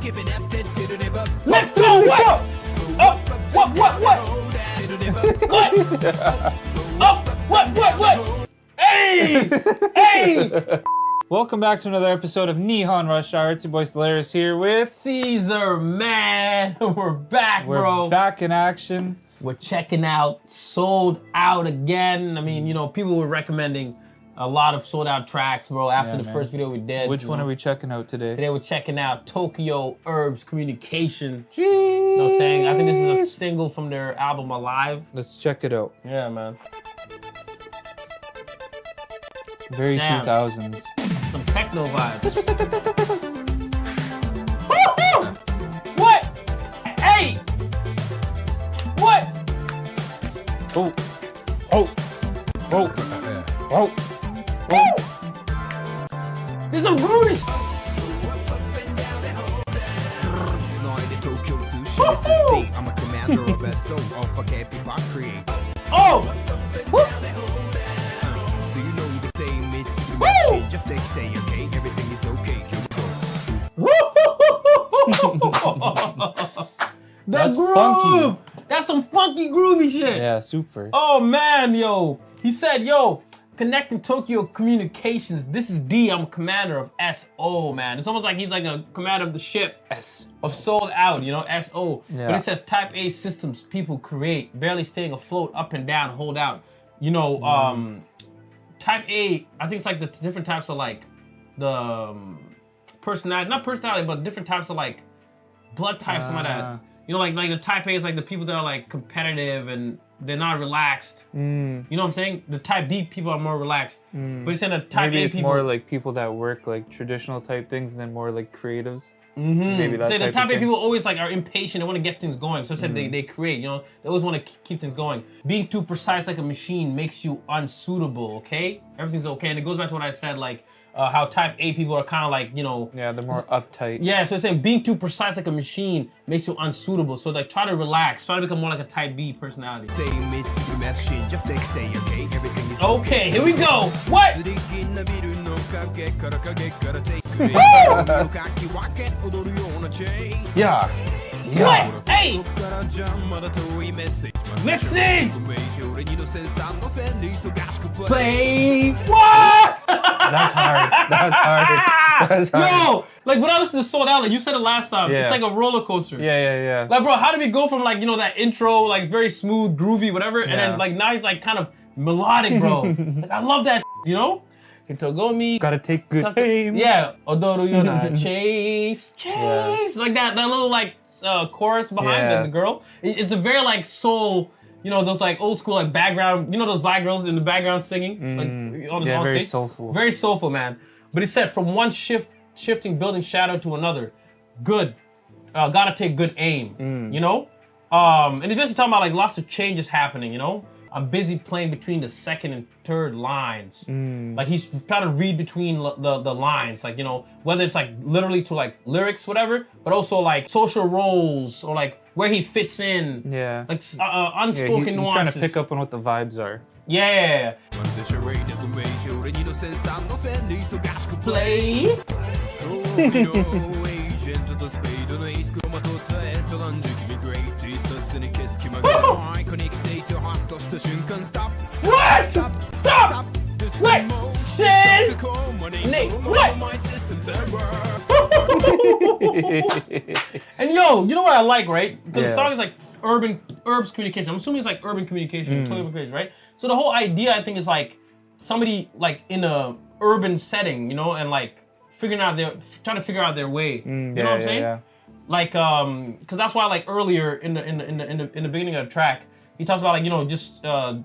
Let's go! What? Oh, what? What? Oh, what? Hey! Hey! Welcome back to another episode of Nihon Rush Hour. It's your boy Stellaris here with Caesar, man. We're back, bro. We're back in action. We're checking out Sold Out again. I mean, you know, people were recommending a lot of sold out tracks, bro, after the first video we did. Which one are we checking out today? Today we're checking out Tokyo Urbs Communication. Jeez. You know what I'm saying? I think this is a single from their album Alive. Let's check it out. Yeah, man. Very Damn. 2000s. Some techno vibes. What? Hey! What? Oh. Oh. Oh. Oh. There's some groovy shit. I'm a commander of SO, Alpha Cap Create. Oh! Do you know the same? It's the machine. Just take say, okay, everything is okay. Here we go. That's groove. funky. That's some funky groovy shit. Yeah, super. Oh man, yo. He said, yo, connecting Tokyo Communications. This is D, I'm commander of SO, man. It's almost like he's like a commander of the ship. S. Of Sold Out, you know, SO. Yeah. But it says type A systems people create, barely staying afloat, up and down, hold out. You know, type A, I think it's like the different types of like the personality, not personality, but different types of like blood types, something like that. You know, like the type A is like the people that are like competitive and they're not relaxed. You know what I'm saying? The type B people are more relaxed. But it's in the type Maybe A it's people. more like people that work like traditional type things and then more like creatives. Mm-hmm. Maybe that the type type of A thing. people always like are impatient. They want to get things going. So I said they create. You know, they always want to keep things going. Being too precise like a machine makes you unsuitable. Okay, everything's okay, and it goes back to what I said, like how type A people are kind of like, you know. Yeah, they're more uptight. Yeah, so it's saying being too precise like a machine makes you unsuitable. So like try to relax, try to become more like a type B personality. Same, it's the machine. Just take say, okay, everything is Okay, here we go. What? Yeah. What? Hey! Message! Play! What? That's hard. That's hard. That's hard. Yo! Like when I listen to Sold Out, like you said it last time, Yeah. it's like a roller coaster. Yeah. Like bro, how did we go from like, you know, that intro, like very smooth, groovy, whatever, and Yeah. then like now he's like kind of melodic, bro. Like I love that, you know? Itogomi. Gotta take good aim. Yeah. Odoru yona chase. Like that little like chorus behind the girl. It's a very like soul, you know, those like old school like background, you know those black girls in the background singing? Like on very stage? soulful. Very soulful, man. But it said from one shifting building shadow to another. Good. Gotta take good aim. You know? And it's basically talking about like lots of changes happening, you know? I'm busy playing between the second and third lines. Like he's trying to read between the lines, like, you know, whether it's like literally to like lyrics, whatever, but also like social roles or like where he fits in. Yeah. Like unspoken he's nuances. trying to pick up on what the vibes are. Yeah. Play. What? Stop! Wait! Send! Nate, what? And yo, you know what I like, right? Because the song is like Urbs Communication. I'm assuming it's like urban communication, Tokyo communication, right? So the whole idea, I think, is like somebody like in a urban setting, you know, and like trying to figure out their way. You know what I'm saying? Yeah. Like, cause that's why like earlier in the beginning of the track, he talks about like, you know, just try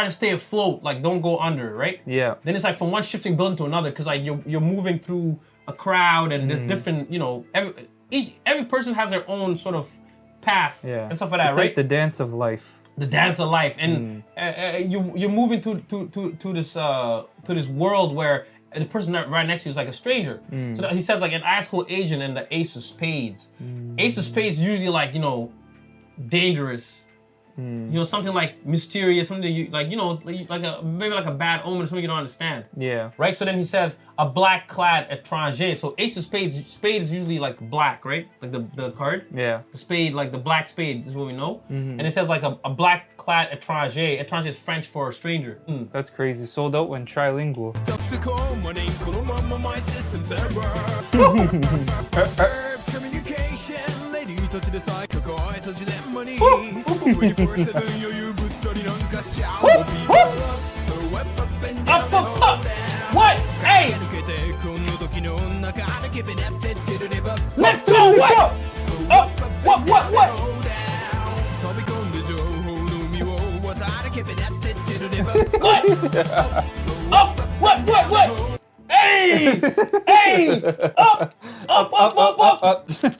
to stay afloat, like don't go under, right? Yeah. Then it's like from one shifting building to another, cause like you're moving through a crowd and there's different, you know, every person has their own sort of path and stuff like that, it's right? Like the dance of life. The dance of life, and you're moving to this world where the person right next to you is like a stranger. So he says like an high school agent and the ace of spades. Ace of spades usually like, you know, dangerous, You know, something like mysterious, something that you like, you know, like a maybe like a bad omen, something you don't understand. Yeah. Right? So then he says a black clad étranger. So ace of spades, spade is usually like black, right? Like the card. Yeah. The spade, like the black spade is what we know. And it says like a black clad étranger. Étranger is French for a stranger. That's crazy. Sold out when trilingual. Urbs Communication レディーたちでさえ抱えたジレンマに24/7余裕ぶったりなんかしちゃう Whip up and down the whole down What? Hey! 抜けてこの時の中でケベネってってるリバ Let's go! What? What? 飛び込んで情報の海を渡るケベネってってるリバ What? Hey! Up!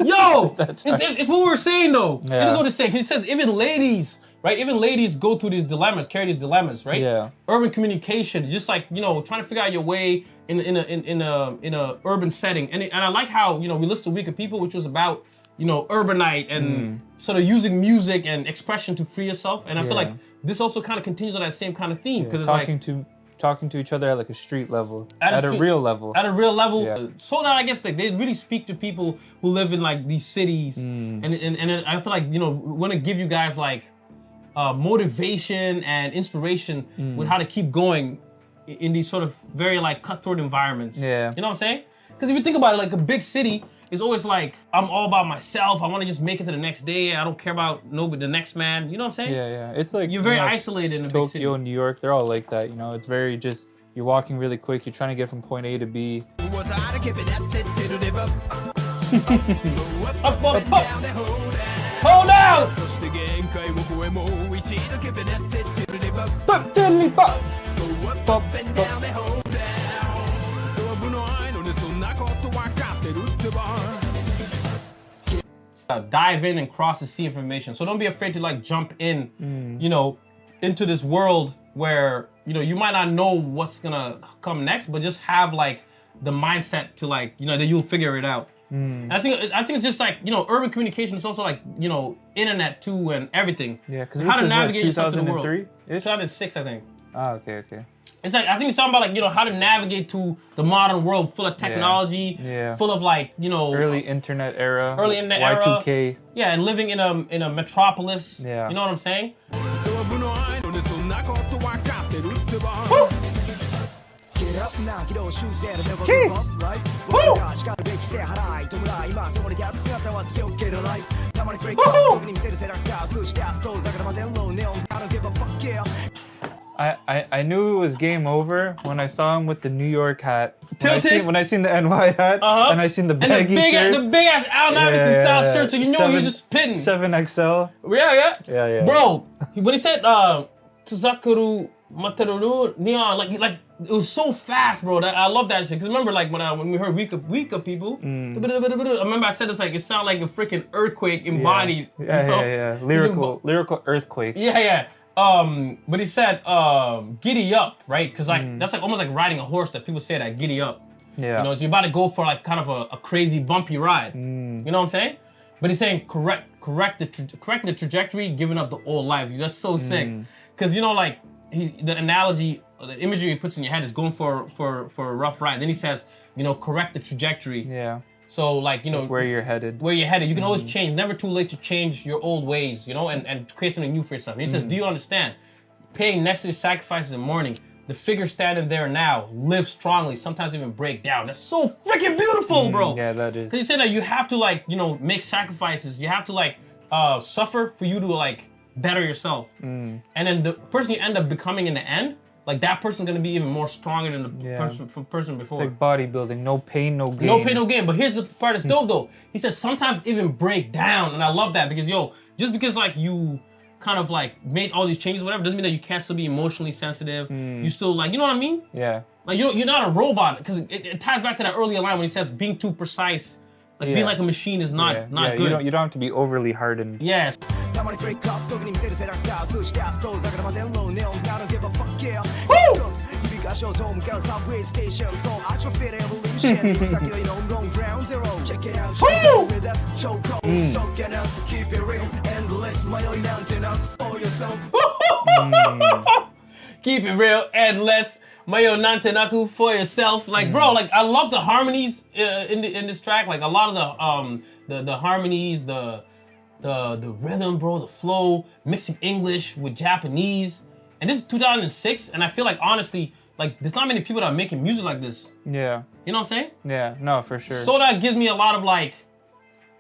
Yo! It's what we were saying though. Yeah. It is what it's saying. He says even ladies, right? Even ladies go through these dilemmas, carry these dilemmas, right? Yeah. Urban communication, just like, you know, trying to figure out your way in a urban setting. And I like how, you know, we listened to Week of People, which was about, you know, urbanite and sort of using music and expression to free yourself. And I feel like this also kind of continues on that same kind of theme because it's talking to each other at like a street level, at a real level. At a real level. Yeah. So now I guess like they really speak to people who live in like these cities, and I feel like, you know, we want to give you guys like motivation and inspiration with how to keep going in these sort of very like cutthroat environments. Yeah. You know what I'm saying? Because if you think about it, like a big city is always like, I'm all about myself. I want to just make it to the next day. I don't care about nobody, the next man. You know what I'm saying? Yeah. It's like You're very isolated in a big city. Tokyo, New York, they're all like that. You know, it's very just you're walking really quick. You're trying to get from point A to B. Up. Hold out! Dive in and cross and see information. So don't be afraid to like jump in, you know, into this world where, you know, you might not know what's gonna come next, but just have like the mindset to like, you know, that you'll figure it out. And I think it's just like, you know, urban communication is also like, you know, internet too and everything. Yeah, because how this to is navigate yourself to the world. 2003-ish? 2006, I think. Ah, okay. It's like, I think it's talking about like, you know, how to navigate to the modern world full of technology, full of like, you know, early internet era, Y2K. Yeah, and living in a metropolis. Yeah. You know what I'm saying? I knew it was game over when I saw him with the New York hat. When I seen the NY hat and I seen the baggy shirt. The big ass Al Iverson style shirt, so you know he was just spitting. 7XL. Yeah. Bro, when he said Tuzakuru Materu Nihon, like it was so fast, bro. I love that shit. Cause remember, like when we heard Week of People, I remember I said it's like it sounded like a freaking earthquake embodied. Yeah. Lyrical earthquake. Yeah. But he said giddy up, right? Cause like that's like almost like riding a horse that people say that giddy up. Yeah. You know, so you're about to go for like kind of a crazy bumpy ride. You know what I'm saying? But he's saying correct the trajectory, giving up the old life. That's so sick. Cause you know, like the analogy, the imagery he puts in your head is going for a rough ride. Then he says, you know, correct the trajectory. Yeah. So like, you know, where you're headed. You can always change. Never too late to change your old ways, you know, and create something new for yourself. And he says, do you understand? Paying necessary sacrifices in the morning. The figure standing there now live strongly, sometimes even break down. That's so freaking beautiful, bro. Yeah, that is. Because he said that you have to like, you know, make sacrifices. You have to like suffer for you to like better yourself. And then the person you end up becoming in the end, like that person's gonna be even more stronger than the person before. It's like bodybuilding, no pain, no gain. No pain, no gain. But here's the part that's dope though. He said sometimes even break down, and I love that because just because like you kind of like made all these changes, whatever, doesn't mean that you can't still be emotionally sensitive. You still like, you know what I mean? Yeah. Like you're not a robot, because it ties back to that earlier line when he says being too precise, like being like a machine is not good. You don't have to be overly hardened. Yes. Keep it real and less mayo nantenaku for yourself. Like, bro, like I love the harmonies in this track. Like a lot of the harmonies, the rhythm, bro, the flow, mixing English with Japanese. And this is 2006, and I feel like honestly, like there's not many people that are making music like this. Yeah. You know what I'm saying? Yeah. No, for sure. So that gives me a lot of like,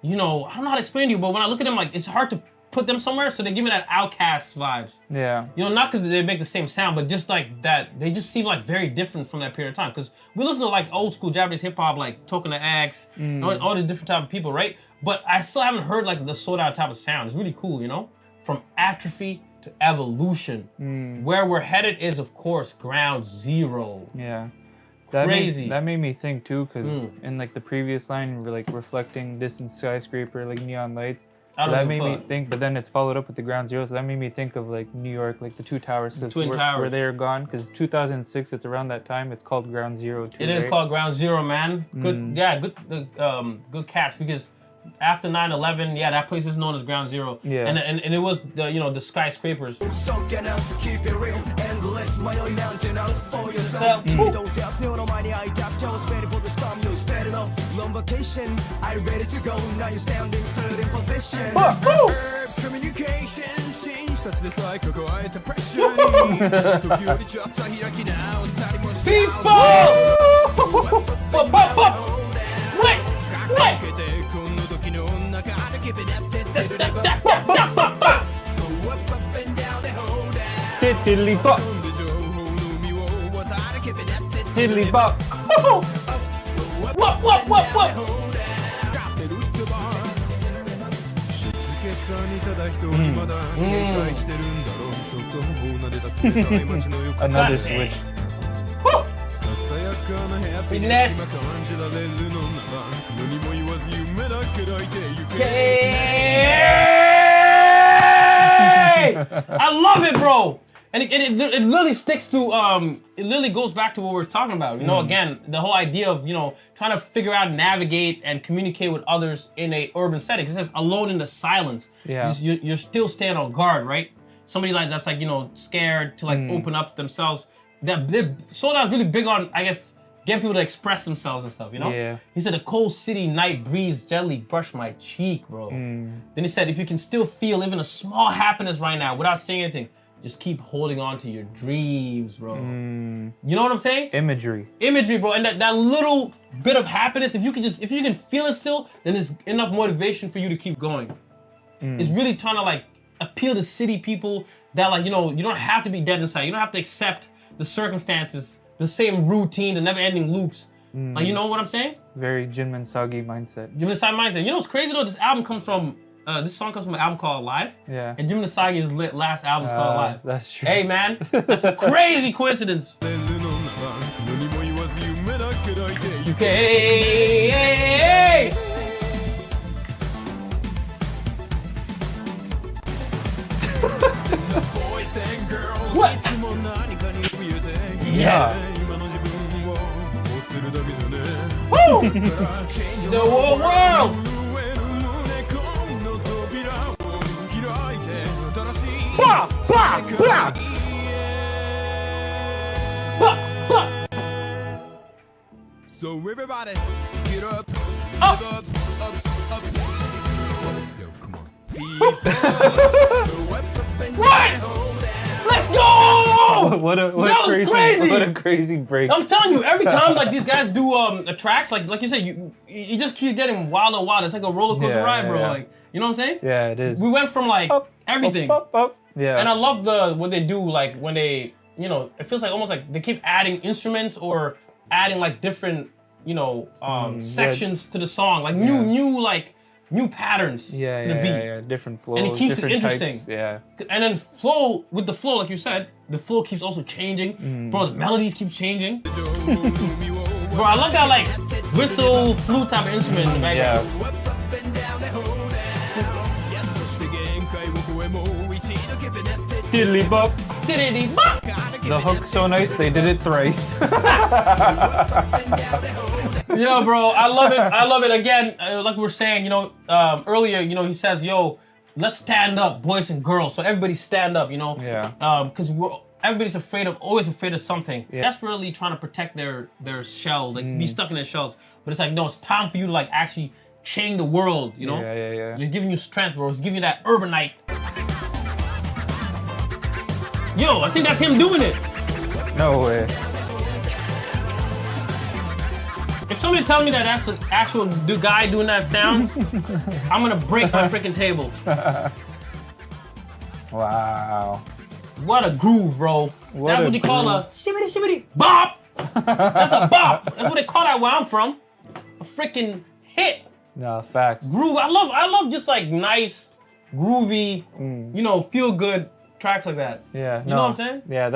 you know, I don't know how to explain to you, but when I look at them, like it's hard to put them somewhere, so they give me that Outcast vibes. Yeah. You know, not because they make the same sound, but just like that, they just seem like very different from that period of time. Because we listen to like old school Japanese hip hop, like Token the X, all these different type of people, right? But I still haven't heard like the sold out type of sound. It's really cool, you know? From atrophy to evolution. Where we're headed is, of course, ground zero. Yeah. Crazy. That made me think too, because in like the previous line, we're like reflecting distant skyscraper, like neon lights. That made me think, but then it's followed up with the ground zero, so that made me think of like New York, like the two towers, where they are gone. Because 2006, it's around that time. It's called Ground Zero too. It is called Ground Zero, man. Good, yeah, good catch. Because after 9/11, yeah, that place is known as Ground Zero. Yeah. And it was the the skyscrapers. I ready to go. Now you're standing stood in position. Urbs Communication 紳士たちでさえ抱えたプレッシャーに時折ちょっと開き直ったりもしちゃう Tiddly bop. Tiddly bop. What? 静けさにただ一人まだ警戒してるんだろうそっと撫でた冷たい街の横 Another switch. ささやかなハッピネス今感じられるのなら何も言わず夢だけ抱いてゆけ I love it, bro. And it really sticks to it really goes back to what we're talking about. You know, again, the whole idea of trying to figure out, navigate, and communicate with others in a urban setting. It says alone in the silence. Yeah. You're still staying on guard, right? Somebody that's like scared to like open up themselves. Soda's really big on, I guess, getting people to express themselves and stuff. You know. Yeah. He said the cold city night breeze gently brushed my cheek, bro. Then he said if you can still feel even a small happiness right now without saying anything. Just keep holding on to your dreams, bro. You know what I'm saying? Imagery, bro. And that little bit of happiness, if you can feel it still, then there's enough motivation for you to keep going. It's really trying to like appeal to city people that like, you don't have to be dead inside. You don't have to accept the circumstances, the same routine, the never-ending loops. Like, you know what I'm saying? very Jinmin Sagi mindset. Jinmin Sagi mindset. You know what's crazy though? This song comes from an album called Alive. Yeah. And Jinmin Sagi's last album is called Alive. That's true. Hey man, that's a crazy coincidence. Okay. What? Yeah. Woo! The whole world. Bah, bah, bah. Bah, bah. So everybody, get up, Up. up. Yo, come on. What? Let's go! What That was crazy. What a crazy break. I'm telling you, every time like these guys do tracks, like you said, you just keep getting wilder and wilder. It's like a roller coaster ride, bro. Yeah. Like, you know what I'm saying? Yeah, it is. We went from like everything. Up. Yeah. And I love what they do, like when they, it feels like almost like they keep adding instruments or adding like different, sections to the song, like new patterns to the beat. Yeah, different flows, And it keeps it different interesting. types. Yeah. And then with the flow, like you said, the flow keeps also changing. Bro, the melodies keep changing. Bro, I love that like whistle, flute type of instrument in the background. Diddly bop. Diddly bop. The hook's so nice, they did it thrice. Yo, bro, I love it. Again, like we were saying, earlier, he says, yo, let's stand up, boys and girls. So everybody stand up, you know? Yeah. Because everybody's always afraid of something. Yeah. Desperately trying to protect their shell, like be stuck in their shells. But it's like, no, it's time for you to like actually change the world, you know? Yeah. It's giving you strength, bro. It's giving you that urbanite. Yo, I think that's him doing it. No way. If somebody tells me that that's the actual guy doing that sound, I'm gonna break my freaking table. Wow. What a groove, bro. That's what you call a shibbity bop. That's a bop. That's what they call that where I'm from. A freaking hit. No, facts. Groove. I love just like nice, groovy, you know, feel good tracks like that. Yeah. You know what I'm saying? Yeah,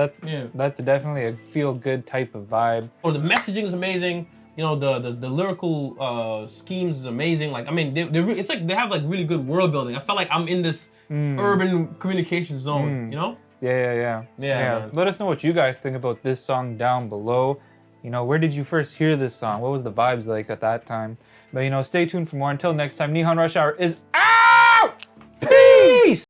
that's definitely a feel good type of vibe. Or the messaging is amazing. You know, the lyrical schemes is amazing. Like, I mean, it's like they have like really good world building. I felt like I'm in this urban communication zone, you know? Yeah. Let us know what you guys think about this song down below. You know, where did you first hear this song? What was the vibes like at that time? But, you know, stay tuned for more. Until next time, Nihon Rush Hour is out!